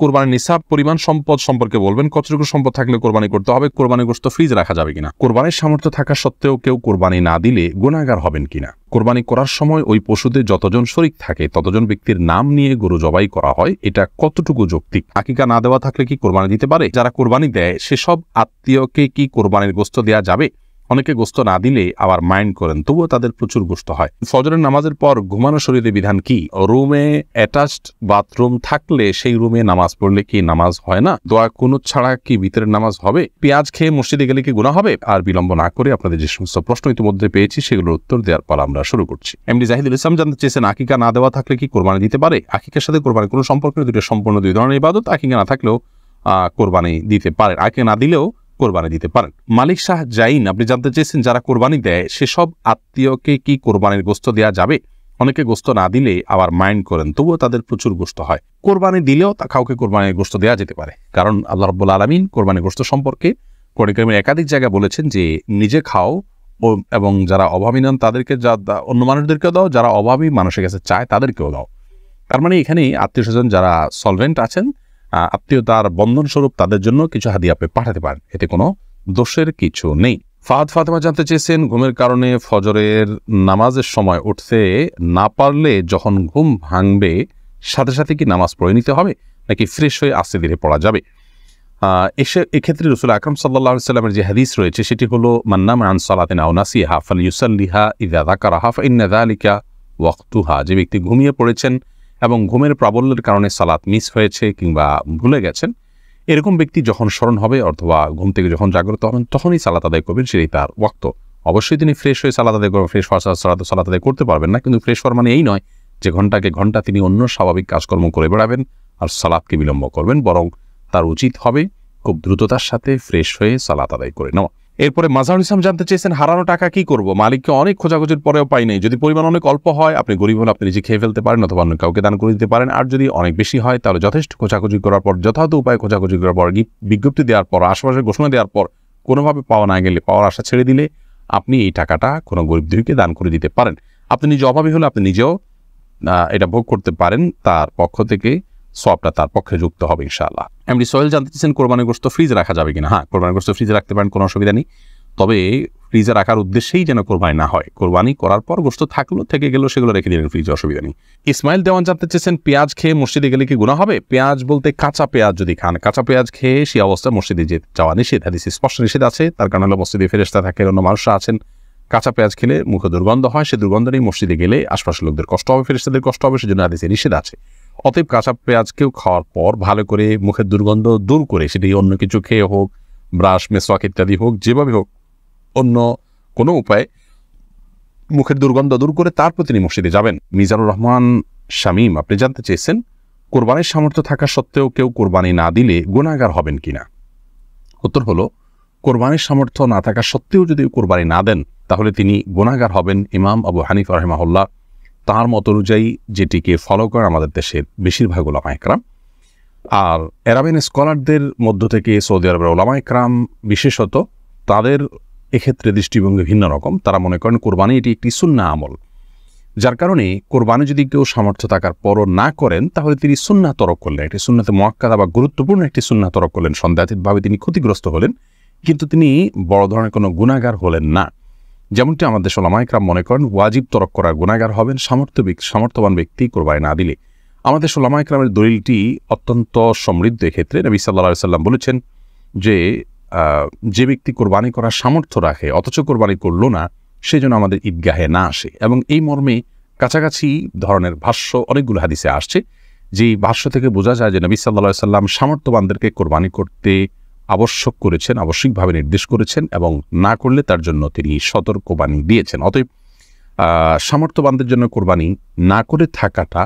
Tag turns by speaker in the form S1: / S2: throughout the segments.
S1: কোরবানির নিসাব পরিমাণ সম্পদ সম্পর্কে বলবেন। কতটুকু সম্পদ থাকলে কোরবানি করতে হবে, কোরবানির গোশত ফ্রিজ রাখা যাবে কিনা, কোরবানির সামর্থ্য থাকা সত্ত্বেও কেউ কোরবানি না দিলে গুনাহগার হবেন কিনা, কোরবানি করার সময় ওই পশুতে যতজন শরীক থাকে ততজন ব্যক্তির নাম নিয়ে গরু জবাই করা হয়, এটা কতটুকু যৌক্তিক, আকিকা না দেওয়া থাকলে কি কোরবানি দিতে পারে, যারা কোরবানি দেয় সেসব আত্মীয়কে কি কোরবানির গোশত দেওয়া যাবে, অনেকে গোশত না দিলে আবার মাইন্ড করেন তবুও তাদের প্রচুর গোশত হয়। ফজরের নামাজের পর ঘুমানো শরীরে বিধান কি, রুমে অ্যাটাচড বাথরুম থাকলে সেই রুমে নামাজ পড়লে কি নামাজ হয় না, দোয়া কুনুত ছাড়া কি ভিতরের নামাজ হবে, পেঁয়াজ খেয়ে মসজিদে গেলে কি গুনাহ হবে। আর বিলম্ব না করে আপনাদের যে সমস্ত প্রশ্ন ইতিমধ্যে পেয়েছি সেগুলোর উত্তর দেওয়ার পর আমরা শুরু করছি। এমডি জাহিদুল ইসলাম জানতে চেয়েছেন আকিকা না দেওয়া থাকলে কি কোরবানি দিতে পারে। আকিকার সাথে কোরবানি কোনো সম্পর্ক নেই, দুটো সম্পূর্ণ দুই ধরনের ইবাদত। আকিকা না থাকলেও কোরবানি দিতে পারেন, আকিকা না দিলেও কোরবানি দিতে পারেন। মালিক শাহ জাইন আপনি জানতে চেয়েছেন যারা কোরবানি দেয় সেসব আত্মীয়কে কি কোরবানির গোশত দেওয়া যাবে, অনেকে গোশত না দিলে আবার মাইন্ড করেন তবুও তাদের প্রচুর গোশত হয়। কোরবানি দিলেও তা কাউকে কোরবানির গোশত দেওয়া যেতে পারে, কারণ আল্লাহ রাব্বুল আলামিন কোরবানির গোশত সম্পর্কে কোরআন কারীমের একাধিক জায়গায় বলেছেন যে নিজে খাও এবং যারা অভাবী নন তাদেরকে অন্য মানুষদেরকেও দাও, যারা অভাবী মানুষের কাছে চায় তাদেরকেও দাও। তার মানে এখানে আত্মীয় স্বজন যারা সলভেন্ট আছেন, আত্মীয়তার বন্ধন স্বরূপ তাদের জন্য কিছু হাদিয়া আপনি পাঠাতে পারেন, এতে কোনো দোষের কিছু নেই। ফাহাদ ফাতেমা জানতে চেয়েছেন ঘুমের কারণে ফজরের নামাজের সময় উঠতে না পারলে যখন ঘুম ভাঙবে সাথে সাথে কি নামাজ পড়ে নিতে হবে নাকি ফ্রেশ হয়ে আস্তে ধীরে পড়া যাবে। এক্ষেত্রে রাসূল আকরাম সাল্লাল্লাহু আলাইহি ওয়াসাল্লামের যে হাদিস রয়েছে সেটি হলো মান নামা আন সালাতিন আও নাসিহা ফালইউসাল্লিহা ইযা যাকারাহা ফাইন্না যালিকা ওয়াক্তুহা। যে ব্যক্তি ঘুমিয়ে পড়েছেন এবং ঘুমের প্রাবল্যের কারণে সালাত মিস হয়েছে কিংবা ভুলে গেছেন, এরকম ব্যক্তি যখন স্মরণ হবে অথবা ঘুম থেকে যখন জাগ্রত হবেন তখনই সালাত আদায় করবেন, সেটাই তার ওয়াক্ত। অবশ্যই তিনি ফ্রেশ হয়ে সালাত আদায় করবেন, ফ্রেশ হওয়া সালাত আদায় করতে পারবেন না, কিন্তু ফ্রেশ হওয়ার মানে এই নয় যে ঘন্টাকে ঘন্টা তিনি অন্য স্বাভাবিক কাজকর্ম করে বেড়াবেন আর সালাতকে বিলম্ব করবেন, বরং তার উচিত হবে খুব দ্রুততার সাথে ফ্রেশ হয়ে সালাত আদায় করে নেওয়া। এরপরে মাজারুল ইসলাম জানতে চেয়েছেন হারানো টাকা কি করব, মালিককে অনেক খোঁজাখুঁজির পরেও পাই নাই, যদি পরিমাণ অনেক অল্প হয় আপনি গরিব হলে আপনি নিজে খেয়ে ফেলতে পারেন অথবা অন্য কাউকে দান করে দিতে পারেন, আর যদি অনেক বেশি হয় তাহলে যথেষ্ট খোঁজাখুঁজি করার পর যথাযথ উপায়ে খোঁজাখুঁজি করার পর বিজ্ঞপ্তি দেওয়ার পর আশেপাশে ঘোষণা দেওয়ার পর কোনোভাবে পাওয়া না গেলে পাওয়ার আশা ছেড়ে দিলে আপনি এই টাকাটা কোনো গরিব দুঃখীকে দান করে দিতে পারেন। আপনি নিজে অভাবী হলে আপনি নিজেও এটা ভোগ করতে পারেন, তার পক্ষ থেকে সওয়াবটা তার পক্ষে যুক্ত হবে ইনশাআল্লাহ। এমডি সোহেল জানতে চেয়েছেন কোরবানির গোশত ফ্রিজে রাখা যাবে কিনা। হ্যাঁ, কোরবানির গোশত ফ্রিজে রাখতে পারেন, কোনো অসুবিধা নেই, তবে ফ্রিজে রাখার উদ্দেশ্যেই যেন কোরবানি না হয়। কোরবানি করার পর গোশত থাকলো থেকে গেল সেগুলো রেখে দিলেন ফ্রিজে, অসুবিধা নেই। ইসমাইল দেওয়ান জানতে চেয়েছেন পেঁয়াজ খেয়ে মসজিদে গেলে কি গুনাহ হবে। পেঁয়াজ বলতে কাঁচা পেঁয়াজ যদি খান, কাঁচা পেঁয়াজ খেয়ে সেই অবস্থায় মসজিদে যাওয়া নিষেধ, হাদিসে স্পষ্ট নিষেধ আছে। তার কারণ হলো মসজিদে ফেরেশতা থাকে, অন্য মানুষরা আছেন, কাঁচা পেঁয়াজ খেলে মুখে দুর্গন্ধ হয়, সে দুর্গন্ধ নেই মসজিদে গেলে আশপাশের লোকদের কষ্ট হবে, ফেরেশতাদের কষ্ট হবে, সেজন্য হাদিসে নিষেধ আছে। অতএব কাঁচা পেঁয়াজকেও খাওয়ার পর ভালো করে মুখের দুর্গন্ধ দূর করে, সেটি অন্য কিছু খেয়ে হোক, ব্রাশ মেসওয়াক ইত্যাদি হোক, যেভাবে হোক অন্য কোনো উপায়ে মুখের দুর্গন্ধ দূর করে তারপর তিনি মসজিদে যাবেন। মিজানুর রহমান শামীম আপনি জানতে চেয়েছেন কোরবানির সামর্থ্য থাকা সত্ত্বেও কেউ কোরবানি না দিলে গুনাহগার হবেন কিনা। উত্তর হলো কোরবানির সামর্থ্য না থাকা সত্ত্বেও যদি কোরবানি না দেন তাহলে তিনি গুনাহগার হবেন। ইমাম আবু হানিফা রাহিমাহুল্লাহ তাঁর মত অনুযায়ী যেটিকে ফলো করে আমাদের দেশের বেশিরভাগ ওলামা ইকরাম, আর আরাবিয়ান স্কলারদের মধ্য থেকে সৌদি আরবের ওলামা ইকরাম বিশেষত, তাদের এক্ষেত্রে দৃষ্টিভঙ্গি ভিন্ন রকম। তারা মনে করেন কোরবানি এটি একটি সুন্নাহ আমল, যার কারণে কোরবানি যদি কেউ সামর্থ্য থাকার পরও না করেন তাহলে তিনি সুন্নাহ তরক করলেন, একটি সুন্নাতে মুআক্কাদা বা গুরুত্বপূর্ণ একটি সুন্নাহ তরক করলেন, সন্দেহাতীতভাবে তিনি ক্ষতিগ্রস্ত হলেন, কিন্তু তিনি বড় ধরনের কোনো গুনাহগার হলেন না। যেমনটি আমাদের ওলামা ইকরাম মনে করেন ওয়াজিব তরক করার গুনাহগার হবেন সামর্থ্যবান ব্যক্তি কোরবানি না দিলে। আমাদের ওলামা ইকরামের দলিলটি অত্যন্ত সমৃদ্ধ। এক্ষেত্রে নবী সাল্লাল্লাহু আলাইহি ওয়াসাল্লাম বলেছেন যে ব্যক্তি কোরবানি করার সামর্থ্য রাখে অথচ কোরবানি করল না, সেজন্য আমাদের ঈদগাহে না আসে। এবং এই মর্মে কাছাকাছি ধরনের ভাষ্য অনেকগুলো হাদিসে আসছে, যেই ভাষ্য থেকে বোঝা যায় যে নবী সাল্লাল্লাহু আলাইহি ওয়াসাল্লাম সামর্থ্যবানদেরকে কোরবানি করতে আবশ্যকভাবে নির্দেশ করেছেন এবং না করলে তার জন্য তিনি সতর্কবাণী দিয়েছেন। অতএব সামর্থ্যবানদের জন্য কোরবানি না করে থাকাটা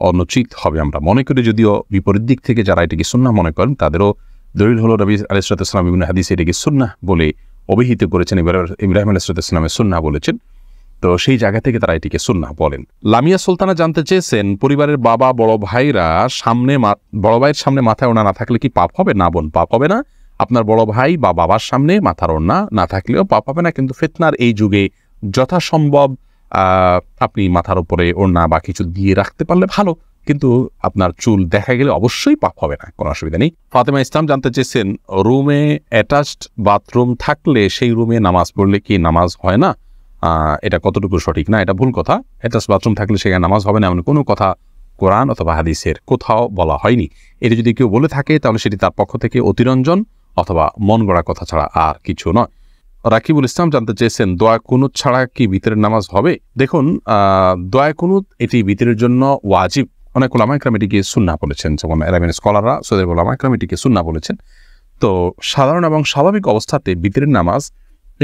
S1: অনুচিত হবে আমরা মনে করি। যদিও বিপরীত দিক থেকে যারা এটিকে সুন্নাহ মনে করেন তাদেরও দলিল হলো নবী আলাইহিস সালাম বিভিন্ন হাদিসে এটিকে সুন্নাহ বলে অভিহিত করেছেন, ইব্রাহিম আলাইহিস সালামের সুন্নাহ বলেছেন, তো সেই জায়গা থেকে তারা এটিকে সুন্নাহ বলেন। লামিয়া সুলতানা জানতে চেয়েছেন পরিবারের বাবা বড় ভাইয়ের সামনে মাথায় ওড়না না থাকলে কি পাপ হবে। না বোন, পাপ হবে না। আপনার বড় ভাই বা বাবার সামনে মাথার ওড়না না থাকলেও পাপ হবে না, কিন্তু ফিতনার এই যুগে যথাসম্ভব আপনি মাথার উপরে ওড়না বা কিছু দিয়ে রাখতে পারলে ভালো, কিন্তু আপনার চুল দেখা গেলে অবশ্যই পাপ হবে না, কোনো অসুবিধা নেই। ফাতেমা ইসলাম জানতে চেয়েছেন, রুমে অ্যাটাচড বাথরুম থাকলে সেই রুমে নামাজ পড়লে কি নামাজ হয় না? এটা কতটুকু সঠিক? না, এটা ভুল কথা। অ্যাটাচড বাথরুম থাকলে সেখানে নামাজ হবে না এমন কোনো কথা কোরআন অথবা হাদিসের কোথাও বলা হয়নি। এটা যদি কেউ বলে থাকে তাহলে সেটি তার পক্ষ থেকে অতিরঞ্জন অথবা মন গড়া কথা ছাড়া আর কিছু নয়। রাকিবুল ইসলাম জানতে চেয়েছেন, দোয়া কুনুত ছাড়া কি বিতরের নামাজ হবে? দেখুন, দোয়া কুনুত এটি বিতরের জন্য ওয়াজিব। অনেক ওলামা ইকরাম এটিকে সুন্নাহ বলেছেন, যেমন আরবিয়ান স্কলাররা, সৌদি আরবের ওলামা ইকরাম এটিকে সুন্নাহ বলেছেন। তো সাধারণ এবং স্বাভাবিক অবস্থাতে বিতরের নামাজ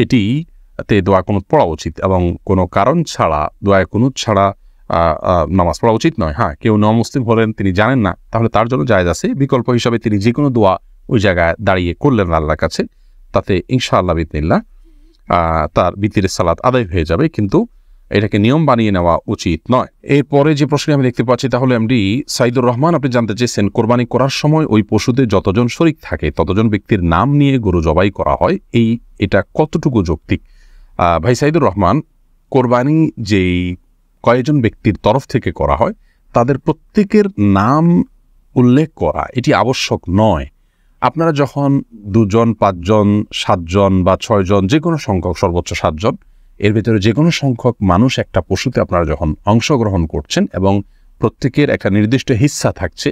S1: এটিতে দোয়া কুনুত পড়া উচিত এবং কোনো কারণ ছাড়া দোয়া কুনুত ছাড়া নামাজ পড়া উচিত নয়। হ্যাঁ, কেউ নমুসলিম হলেন, তিনি জানেন না, তাহলে তার জন্য জায়েজ আছে। বিকল্প হিসাবে তিনি যে কোনো দোয়া ওই জায়গায় দাঁড়িয়ে করলেন আল্লাহর কাছে, তাতে ইনশাআল্লাহ বিদিনিল্লাহ তার বিতিরের সালাত আদায় হয়ে যাবে, কিন্তু এটাকে নিয়ম বানিয়ে নেওয়া উচিত নয়। এরপরে যে প্রশ্ন আমি দেখতে পাচ্ছি, তাহলে এমডি সাইদুর রহমান আপনি জানতে চেয়েছেন, কোরবানি করার সময় ওই পশুতে যতজন শরিক থাকে ততজন ব্যক্তির নাম নিয়ে গরু জবাই করা হয়, এটা কতটুকু যৌক্তিক? ভাই সাইদুর রহমান, কোরবানি যেই কয়েকজন ব্যক্তির তরফ থেকে করা হয় তাদের প্রত্যেকের নাম উল্লেখ করা এটি আবশ্যক নয়। আপনারা যখন 2 জন, 5 জন, 7 জন বা 6 জন, যে কোনো সংখ্যক, সর্বোচ্চ 7 জন, এর ভেতরে যে কোনো সংখ্যক মানুষ একটা পশুতে আপনারা যখন অংশগ্রহণ করছেন এবং প্রত্যেকের একটা নির্দিষ্ট হিস্সা থাকছে,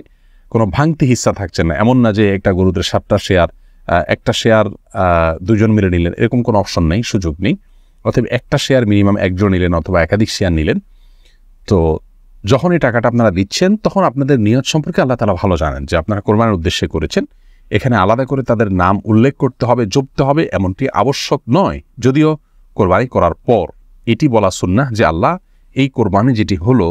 S1: কোনো ভাঙতি হিস্সা থাকছে না, এমন না যে একটা গরুতে 7টা শেয়ার, একটা শেয়ার 2 জন মিলে নিলেন, এরকম কোনো অপশন নেই, সুযোগ নেই। অতএব একটা শেয়ার মিনিমাম 1 জন নিলেন অথবা একাধিক শেয়ার নিলেন। তো যখন এই টাকাটা আপনারা দিচ্ছেন তখন আপনাদের নিয়ত সম্পর্কে আল্লাহ তাআলা ভালো জানেন, যে আপনারা কোরবানির উদ্দেশ্যে করেছেন। এখানে আলাদা করে তাদের নাম উল্লেখ করতে হবে, জপতে হবে, এমনটি আবশ্যক নয়। যদিও কোরবানি করার পর এটি বলা সুন্নাহ যে আল্লাহ, এই কোরবানি যেটি হলো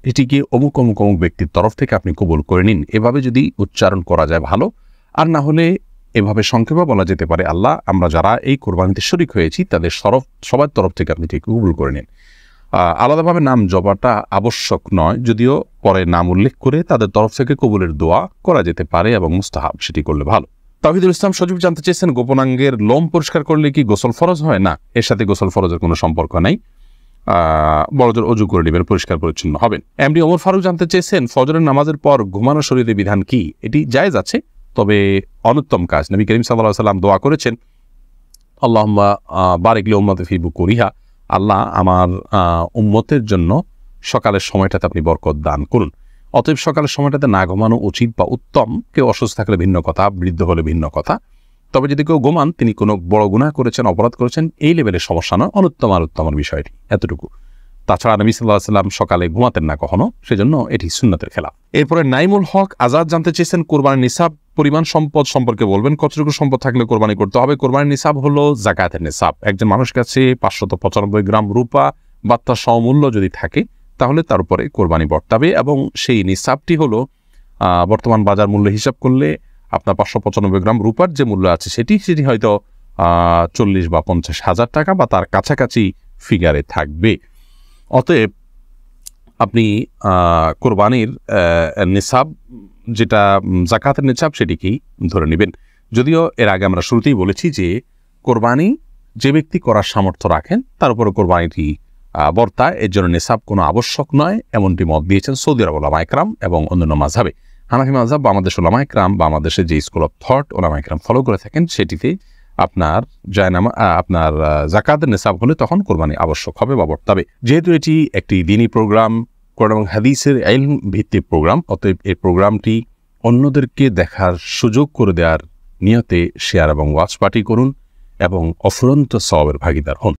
S1: এটিকে অমুক অমুক অমুক ব্যক্তির তরফ থেকে আপনি কবুল করে নিন। এভাবে যদি উচ্চারণ করা যায় ভালো, আর না হলে এভাবে সংক্ষেপে বলা যেতে পারে, আল্লাহ, আমরা যারা এই কোরবানিতে শরীক হয়েছি তাদের সবার তরফ থেকে আপনি ঠিক কবুল করে নিন। আলাদাভাবে নাম জবাটা আবশ্যক নয়, যদিও পরে নাম উল্লেখ করে তাদের তরফ থেকে কবুলের দোয়া করা যেতে পারে এবং মুস্তাহাব, সেটি করলে ভালো। তাওহিদুল ইসলাম সজীব জানতে চেয়েছেন, গোপনাঙ্গের লোম পরিষ্কার করলে কি গোসল ফরজ হয়? না, এর সাথে গোসল ফরজের কোনো সম্পর্ক নাই। বড়দের অজু করে নেবেন, পরিষ্কার পরিচ্ছন্ন হবেন। এমডি ওমর ফারুক জানতে চেয়েছেন, ফজরের নামাজের পর ঘুমানো শরীরে বিধান কি? এটি জায়েজ আছে, তবে অনুত্তম কাজ। নবী করিম সাল্লাল্লাহু আলাইহি ওয়াসাল্লাম দোয়া করেছেন, আল্লাহুম্মা বারিক লি উম্মতি ফি বুকুরিহা, আল্লাহ আমার উম্মতের জন্য সকালের সময়টাতে আপনি বরকত দান করুন। অতএব সকালের সময়টাতে না ঘুমানো উচিত বা উত্তম। কেউ অসুস্থ থাকলে ভিন্ন কথা, বৃদ্ধ হলে ভিন্ন কথা। তবে যদি কেউ ঘুমান, তিনি কোনো বড় গুনাহ করেছেন, অপরাধ করেছেন, এই লেভেলের সমস্যা নয়, অনুত্তম আর উত্তমের বিষয়টি এতটুকু। তাছাড়া নবী সাল্লাল্লাহু আলাইহি ওয়াসাল্লাম সকালে ঘুমাতেন না কখনো, সেজন্য এটি সুন্নতের খেলাফ। এরপরে নাইমুল হক আজাদ জানতে চেয়েছেন, কোরবানির নিসাব পরিমাণ সম্পদ সম্পর্কে বলবেন, কতটুকু সম্পদ থাকলে কোরবানি করতে হবে? কোরবানির নিসাব হলো যাকাতের নিসাব। একজন মানুষের কাছে 595 গ্রাম রূপা বা তার সমমূল্য যদি থাকে তাহলে তার উপরে কোরবানি বর্তাবে, এবং সেই নিসাবটি হলো বর্তমান বাজার মূল্য হিসাব করলে আপনার 595 গ্রাম রূপার যে মূল্য আছে সেটি হয়তো 40 বা 50 হাজার টাকা বা তার কাছাকাছি ফিগারে থাকবে। অতএব আপনি কোরবানির নিসাব, যেটা যাকাতের নিসাব, সেটিকেই ধরে নেবেন। যদিও এর আগে আমরা শুরুতেই বলেছি যে কোরবানি যে ব্যক্তি করার সামর্থ্য রাখেন তার উপরে কোরবানিটি বর্তায়, এর জন্য নিসাব কোনো আবশ্যক নয়, এমনটি মত দিয়েছেন সৌদি আরব ওলামা ইকরাম এবং অন্যান্য মাযহাবে। হানাফি মাযহাব বা আমাদের ওলামা ইকরাম বা আমাদের দেশে যে স্কুল অফ থট ওলামা ইকরাম ফলো করে থাকেন, সেটিতে আপনার আপনার যাকাতের নিসাব হলে তখন কোরবানি আবশ্যক হবে বা বর্তাবে। যেহেতু এটি একটি দ্বীনি প্রোগ্রাম, কোরআন এবং হাদিসের ইলম ভিত্তিক প্রোগ্রাম, অতএব এই প্রোগ্রামটি অন্যদেরকে দেখার সুযোগ করে দেওয়ার নিয়তে শেয়ার এবং ওয়াচ পার্টি করুন এবং অফুরন্ত সওয়াবের ভাগীদার হন।